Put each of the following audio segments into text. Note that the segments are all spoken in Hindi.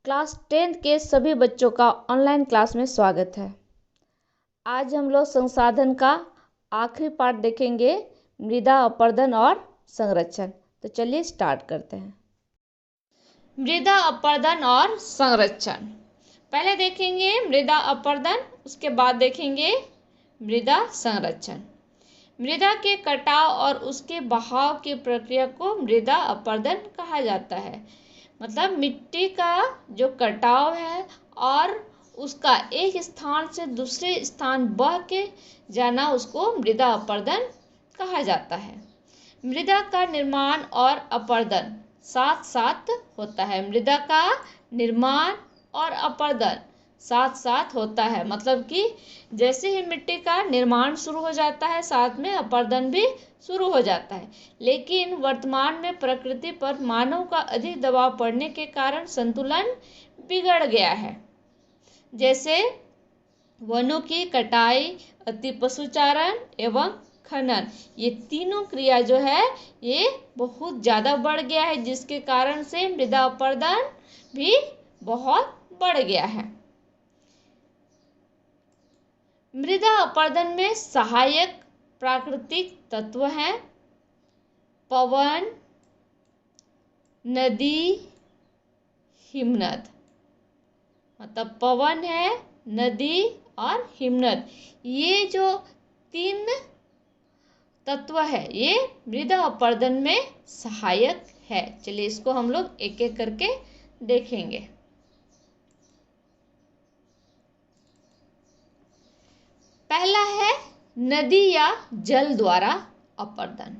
क्लास 10th के सभी बच्चों का ऑनलाइन क्लास में स्वागत है। आज हम लोग संसाधन का आखिरी पार्ट देखेंगे, मृदा अपरदन और संरक्षण। तो चलिए स्टार्ट करते हैं। मृदा अपरदन और संरक्षण। पहले देखेंगे मृदा अपरदन, उसके बाद देखेंगे मृदा संरक्षण। मृदा के कटाव और उसके बहाव की प्रक्रिया को मृदा अपरदन कहा जाता है। मतलब मिट्टी का जो कटाव है और उसका एक स्थान से दूसरे स्थान बह के जाना, उसको मृदा अपरदन कहा जाता है। मृदा का निर्माण और अपरदन साथ साथ होता है। मृदा का निर्माण और अपरदन साथ साथ होता है। मतलब कि जैसे ही मिट्टी का निर्माण शुरू हो जाता है, साथ में अपरदन भी शुरू हो जाता है। लेकिन वर्तमान में प्रकृति पर मानव का अधिक दबाव पड़ने के कारण संतुलन बिगड़ गया है। जैसे वनों की कटाई, अति पशुचारण एवं खनन, ये तीनों क्रिया जो है ये बहुत ज़्यादा बढ़ गया है, जिसके कारण से मृदा अपरदन भी बहुत बढ़ गया है। मृदा अपरदन में सहायक प्राकृतिक तत्व हैं पवन, नदी, हिमनद। मतलब पवन है, नदी और हिमनद, ये जो तीन तत्व है ये मृदा अपरदन में सहायक है। चलिए इसको हम लोग एक एक करके देखेंगे। पहला है नदी या जल द्वारा अपरदन।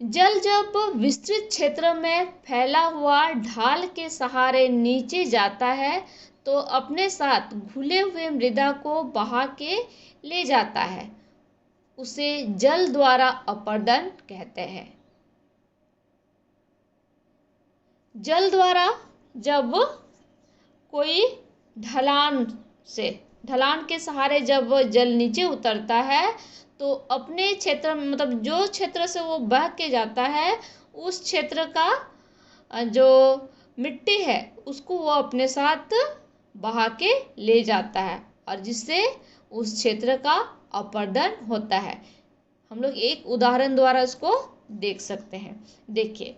जल जब विस्तृत क्षेत्र में फैला हुआ ढाल के सहारे नीचे जाता है तो अपने साथ घुले हुए मृदा को बहा के ले जाता है। उसे जल द्वारा अपरदन कहते हैं। जल द्वारा जब कोई ढलान के सहारे जब जल नीचे उतरता है तो अपने क्षेत्र में, मतलब जो क्षेत्र से वो बह के जाता है, उस क्षेत्र का जो मिट्टी है उसको वो अपने साथ बहा के ले जाता है और जिससे उस क्षेत्र का अपरदन होता है। हम लोग एक उदाहरण द्वारा इसको देख सकते हैं। देखिए,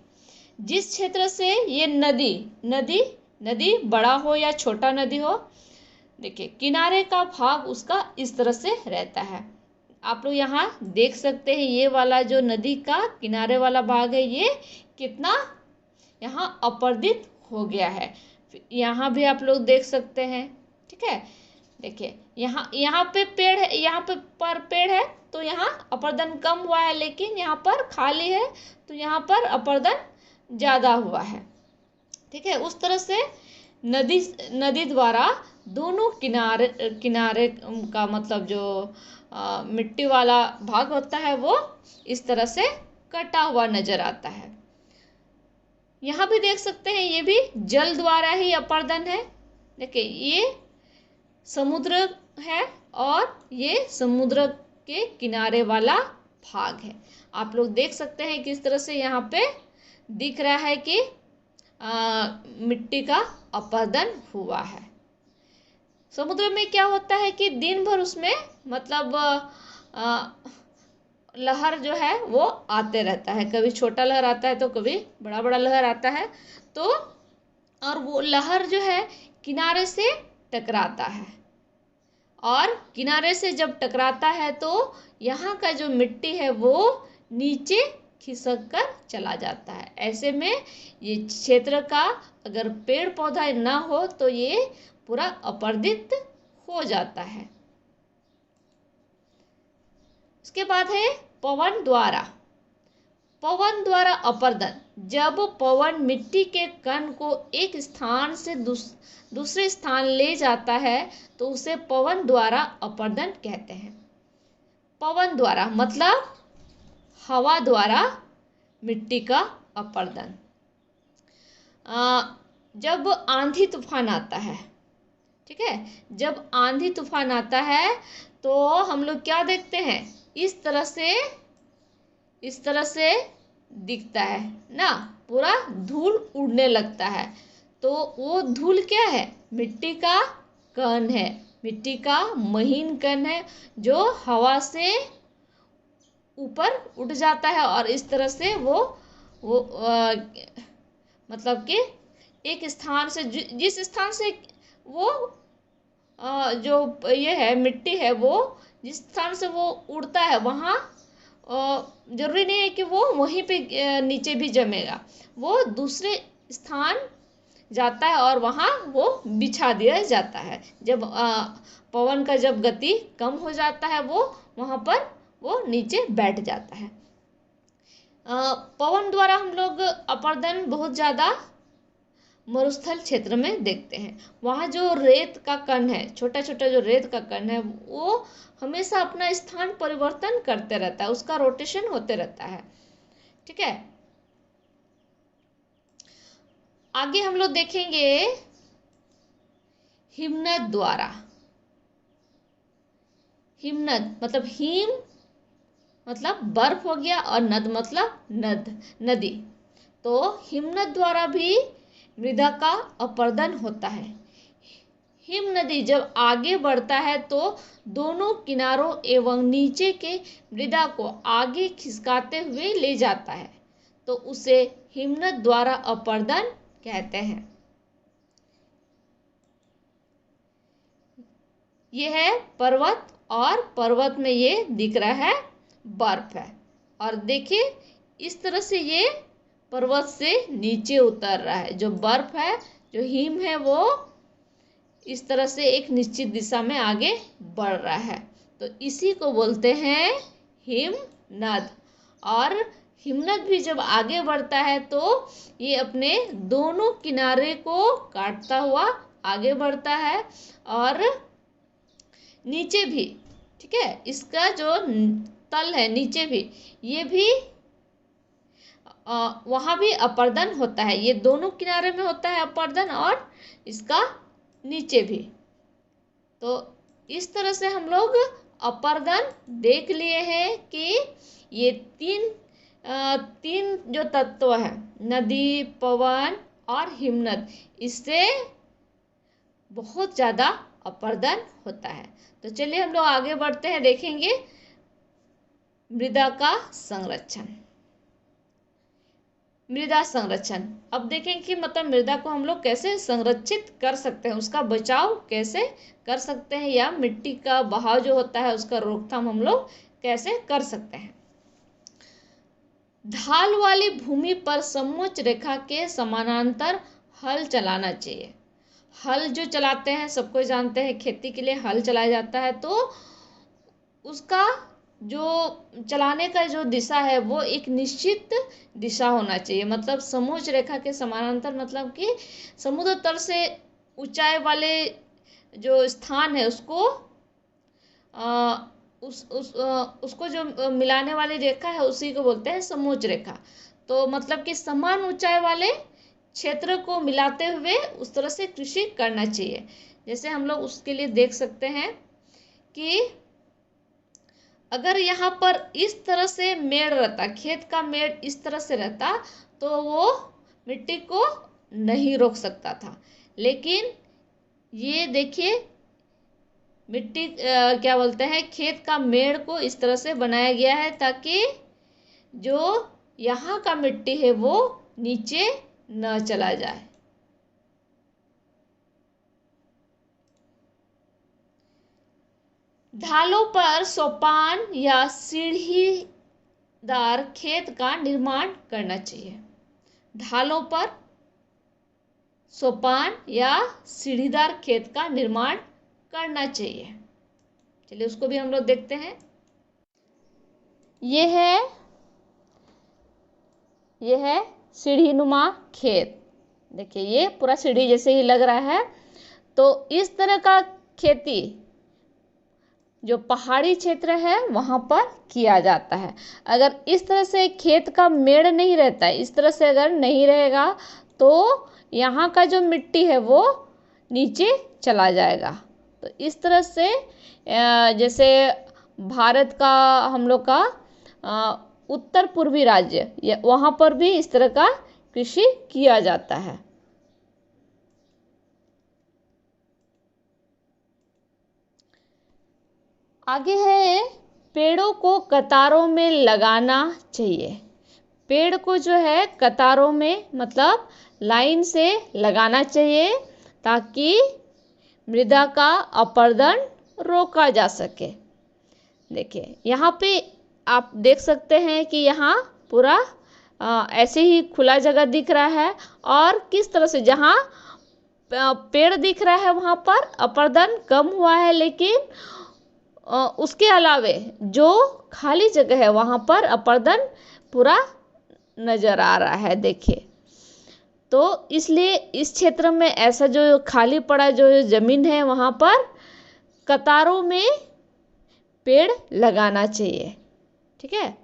जिस क्षेत्र से ये नदी बड़ा हो या छोटा नदी हो, देखिए किनारे का भाग उसका इस तरह से रहता है। आप लोग यहाँ देख सकते हैं, ये वाला जो नदी का किनारे वाला भाग है ये कितना यहाँ अपरदित हो गया है। यहाँ भी आप लोग देख सकते हैं, ठीक है। देखिए यहाँ पे पेड़ है, यहाँ पर पेड़ है तो यहाँ अपरदन कम हुआ है, लेकिन यहाँ पर खाली है तो यहाँ पर अपरदन ज़्यादा हुआ है, ठीक है। उस तरह से नदी द्वारा दोनों किनारे का मतलब जो मिट्टी वाला भाग होता है वो इस तरह से कटा हुआ नजर आता है। यहाँ भी देख सकते हैं, ये भी जल द्वारा ही अपरदन है। देखिए ये समुद्र है और ये समुद्र के किनारे वाला भाग है। आप लोग देख सकते हैं किस तरह से यहाँ पे दिख रहा है कि मिट्टी का अपरदन हुआ है। समुद्र में क्या होता है कि दिन भर उसमें मतलब लहर जो है वो आते रहता है। कभी छोटा लहर आता है तो कभी बड़ा बड़ा लहर आता है। तो और वो लहर जो है किनारे से टकराता है और किनारे से जब टकराता है तो यहाँ का जो मिट्टी है वो नीचे खिसक कर चला जाता है। ऐसे में ये क्षेत्र का अगर पेड़ पौधा ना हो तो ये पूरा अपरदित हो जाता है। उसके बाद है पवन द्वारा अपरदन। जब पवन मिट्टी के कण को एक स्थान से दूसरे स्थान ले जाता है तो उसे पवन द्वारा अपरदन कहते हैं। पवन द्वारा मतलब हवा द्वारा मिट्टी का अपरदन। जब आंधी तूफान आता है, ठीक है, जब आंधी तूफान आता है तो हम लोग क्या देखते हैं, इस तरह से दिखता है ना, पूरा धूल उड़ने लगता है। तो वो धूल क्या है? मिट्टी का कण है, मिट्टी का महीन कण है जो हवा से ऊपर उठ जाता है और इस तरह से वो मतलब कि एक स्थान से जिस स्थान से वो जो ये है मिट्टी है, वो जिस स्थान से वो उड़ता है वहाँ जरूरी नहीं है कि वो वहीं पे नीचे भी जमेगा, वो दूसरे स्थान जाता है और वहाँ वो बिछा दिया जाता है। जब पवन का जब गति कम हो जाता है वो वहाँ पर वो नीचे बैठ जाता है। पवन द्वारा हम लोग अपर्दन बहुत ज़्यादा मरुस्थल क्षेत्र में देखते हैं। वहाँ जो रेत का कण है, छोटा छोटा जो रेत का कण है, वो हमेशा अपना स्थान परिवर्तन करते रहता है, उसका रोटेशन होते रहता है। ठीक है, आगे हम लोग देखेंगे हिमनद द्वारा। हिमनद मतलब हिम मतलब बर्फ हो गया और नद मतलब नदी। तो हिमनद द्वारा भी मृदा का अपर्दन होता है। हिम नदी जब आगे बढ़ता है तो दोनों किनारों एवं नीचे के मृदा को आगे खिसकाते हुए ले जाता है, तो उसे हिमनद द्वारा अपर्दन कहते हैं। यह है पर्वत और पर्वत में ये दिख रहा है बर्फ है, और देखिए इस तरह से ये पर्वत से नीचे उतर रहा है। जो बर्फ है, जो हिम है, वो इस तरह से एक निश्चित दिशा में आगे बढ़ रहा है, तो इसी को बोलते हैं हिमनद। और हिमनद भी जब आगे बढ़ता है तो ये अपने दोनों किनारे को काटता हुआ आगे बढ़ता है और नीचे भी, ठीक है, इसका जो तल है नीचे भी, ये भी वहाँ भी अपर्दन होता है। ये दोनों किनारे में होता है अपर्दन और इसका नीचे भी। तो इस तरह से हम लोग अपर्दन देख लिए हैं कि ये तीन जो तत्व है, नदी, पवन और हिमनद, इससे बहुत ज़्यादा अपर्दन होता है। तो चलिए हम लोग आगे बढ़ते हैं, देखेंगे मृदा का संरक्षण। मृदा संरक्षण, अब देखें कि मतलब मृदा को हम लोग कैसे संरक्षित कर सकते हैं, उसका बचाव कैसे कर सकते हैं, या मिट्टी का बहाव जो होता है उसका रोकथाम हम लोग कैसे कर सकते हैं। ढाल वाली भूमि पर समोच्च रेखा के समानांतर हल चलाना चाहिए। हल जो चलाते हैं, सबको जानते हैं, खेती के लिए हल चलाया जाता है, तो उसका जो चलाने का जो दिशा है वो एक निश्चित दिशा होना चाहिए। मतलब समोच्च रेखा के समानांतर, मतलब कि समुद्र तल से ऊंचाई वाले जो स्थान है उसको उसको जो मिलाने वाली रेखा है उसी को बोलते हैं समोच्च रेखा। तो मतलब कि समान ऊंचाई वाले क्षेत्र को मिलाते हुए उस तरह से कृषि करना चाहिए। जैसे हम लोग उसके लिए देख सकते हैं कि अगर यहाँ पर इस तरह से मेड़ रहता, खेत का मेड़ इस तरह से रहता, तो वो मिट्टी को नहीं रोक सकता था। लेकिन ये देखिए मिट्टी क्या बोलते हैं, खेत का मेड़ को इस तरह से बनाया गया है ताकि जो यहाँ का मिट्टी है वो नीचे न चला जाए। ढालों पर सोपान या सीढ़ीदार खेत का निर्माण करना चाहिए। ढालों पर सोपान या सीढ़ीदार खेत का निर्माण करना चाहिए। चलिए उसको भी हम लोग देखते हैं। ये है सीढ़ीनुमा खेत। देखिए ये पूरा सीढ़ी जैसे ही लग रहा है। तो इस तरह का खेती जो पहाड़ी क्षेत्र है वहाँ पर किया जाता है। अगर इस तरह से खेत का मेड़ नहीं रहता है, इस तरह से अगर नहीं रहेगा तो यहाँ का जो मिट्टी है वो नीचे चला जाएगा। तो इस तरह से जैसे भारत का हम लोग का उत्तर पूर्वी राज्य, वहाँ पर भी इस तरह का कृषि किया जाता है। आगे है पेड़ों को कतारों में लगाना चाहिए। पेड़ को जो है कतारों में मतलब लाइन से लगाना चाहिए ताकि मृदा का अपरदन रोका जा सके। देखिए यहाँ पे आप देख सकते हैं कि यहाँ पूरा ऐसे ही खुला जगह दिख रहा है और किस तरह से जहाँ पेड़ दिख रहा है वहाँ पर अपरदन कम हुआ है, लेकिन उसके अलावे जो खाली जगह है वहाँ पर अपरदन पूरा नज़र आ रहा है। देखिए तो इसलिए इस क्षेत्र में ऐसा जो खाली पड़ा जो ज़मीन है वहाँ पर कतारों में पेड़ लगाना चाहिए। ठीक है,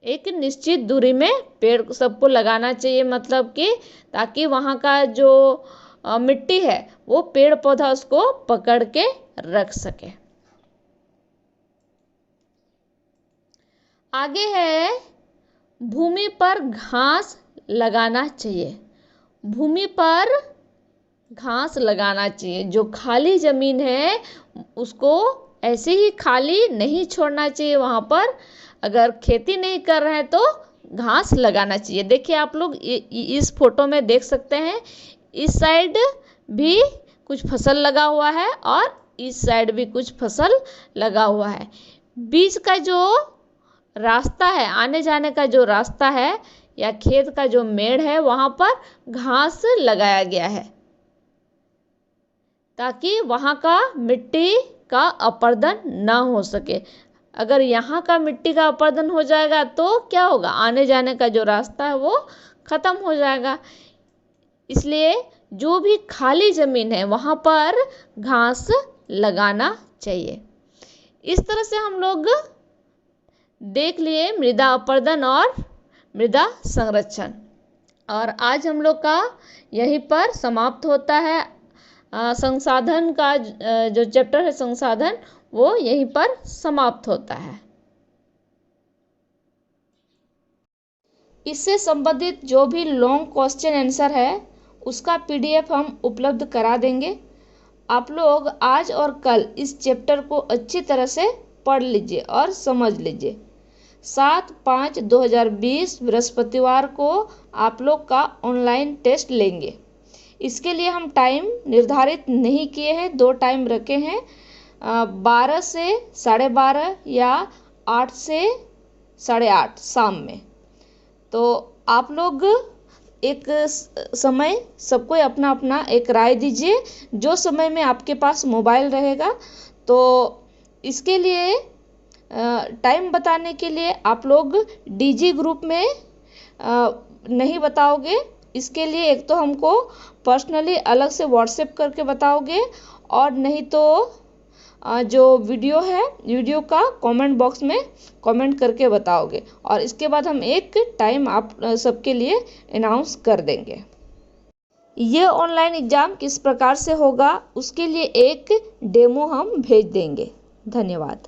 एक निश्चित दूरी में पेड़ सबको लगाना चाहिए, मतलब कि ताकि वहाँ का जो मिट्टी है वो पेड़ पौधा उसको पकड़ के रख सके। आगे है भूमि पर घास लगाना चाहिए। भूमि पर घास लगाना चाहिए। जो खाली ज़मीन है उसको ऐसे ही खाली नहीं छोड़ना चाहिए। वहाँ पर अगर खेती नहीं कर रहे हैं तो घास लगाना चाहिए। देखिए आप लोग इस फोटो में देख सकते हैं, इस साइड भी कुछ फसल लगा हुआ है और इस साइड भी कुछ फसल लगा हुआ है। बीच का जो रास्ता है, आने जाने का जो रास्ता है या खेत का जो मेड़ है वहाँ पर घास लगाया गया है ताकि वहाँ का मिट्टी का अपरदन ना हो सके। अगर यहाँ का मिट्टी का अपरदन हो जाएगा तो क्या होगा, आने जाने का जो रास्ता है वो ख़त्म हो जाएगा। इसलिए जो भी खाली ज़मीन है वहाँ पर घास लगाना चाहिए। इस तरह से हम लोग देख लिए मृदा अपरदन और मृदा संरक्षण, और आज हम लोग का यहीं पर समाप्त होता है। संसाधन का जो चैप्टर है संसाधन वो यहीं पर समाप्त होता है। इससे संबंधित जो भी लॉन्ग क्वेश्चन आंसर है उसका PDF हम उपलब्ध करा देंगे। आप लोग आज और कल इस चैप्टर को अच्छी तरह से पढ़ लीजिए और समझ लीजिए। 7/5/2020 बृहस्पतिवार को आप लोग का ऑनलाइन टेस्ट लेंगे। इसके लिए हम टाइम निर्धारित नहीं किए हैं, 2 टाइम रखे हैं, 12 से 12:30 या 8 से 8:30 शाम में। तो आप लोग एक समय सबको अपना अपना एक राय दीजिए जो समय में आपके पास मोबाइल रहेगा। तो इसके लिए टाइम बताने के लिए आप लोग DG ग्रुप में नहीं बताओगे। इसके लिए एक तो हमको पर्सनली अलग से व्हाट्सएप करके बताओगे, और नहीं तो जो वीडियो है वीडियो का कमेंट बॉक्स में कमेंट करके बताओगे, और इसके बाद हम एक टाइम आप सबके लिए अनाउंस कर देंगे। ये ऑनलाइन एग्ज़ाम किस प्रकार से होगा उसके लिए एक डेमो हम भेज देंगे। धन्यवाद।